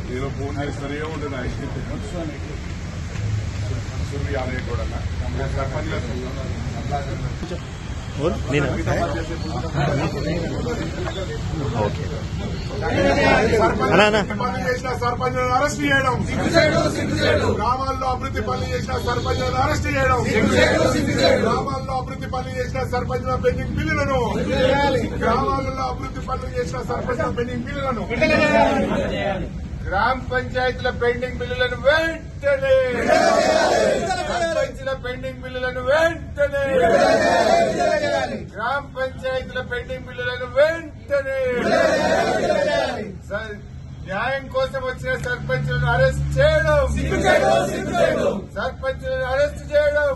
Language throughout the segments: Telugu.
మీరు ఫోన్ చేస్తారు ఏముంటుంది సుర్వి ఆలయ కూడా పనులు చేసిన సర్పంచులను అరెస్ట్ చేయడం, గ్రామాల్లో అభివృద్ధి పనులు చేసిన సర్పంచులను అరెస్ట్ చేయడం, గ్రామాల్లో అభివృద్ధి పనులు చేసిన సర్పంచుల పెండింగ్ బిల్లులను, గ్రామాలలో అభివృద్ధి పనులు చేసిన సర్పంచుల పెండింగ్ బిల్లులను, గ్రామ పంచాయతీల పెండింగ్ బిల్లులను వెంటనే, సర్పంచుల పెండింగ్ బిల్లులను వెంటనే, గ్రామ పంచాయతీల పెండింగ్ బిల్లులను వెంటనే, న్యాయం కోసం వచ్చిన సర్పంచులను అరెస్ట్ చేయడం, సర్పంచులను అరెస్ట్ చేయడం,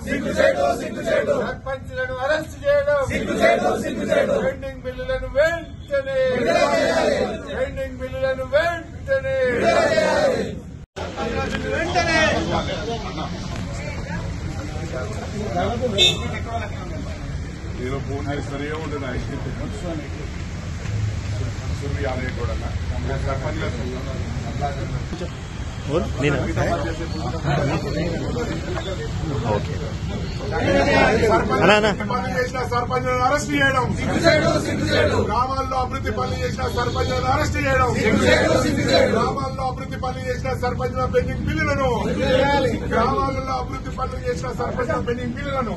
సర్పంచులను అరెస్ట్ చేయడం, పెండింగ్ బిల్లులను వెంటనే, పెండింగ్ బిల్లులను వెంటనే మీరు ఫోన్ చేస్తారు ఏముంటుంది సుర్వి ఆలయ కూడా పనులు చేసిన సర్పంచులను అరెస్ట్ చేయడం, గ్రామాల్లో అభివృద్ధి పనులు చేసిన సర్పంచులను అరెస్ట్ చేయడం, గ్రామాల్లో అభివృద్ధి పనులు చేసిన సర్పంచుల పెండింగ్ బిల్లులను, గ్రామాలలో అభివృద్ధి పనులు చేసిన సర్పంచుల పెండింగ్ బిల్లులను,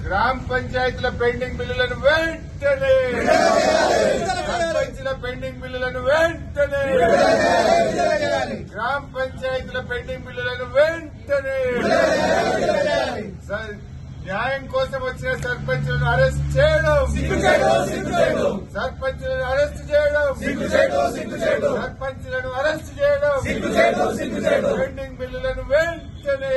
గ్రామ పంచాయతీల పెండింగ్ బిల్లులను వెంటనే, సర్పంచుల పెండింగ్ బిల్లులను వెంటనే, గ్రామ పంచాయతీల పెండింగ్ బిల్లులను వెంటనే, న్యాయం కోసం వచ్చిన సర్పంచులను అరెస్ట్ చేయడం, సర్పంచులను అరెస్ట్ చేయడం, సర్పంచులను అరెస్ట్ చేయడం, పెండింగ్ బిల్లులను వెంటనే,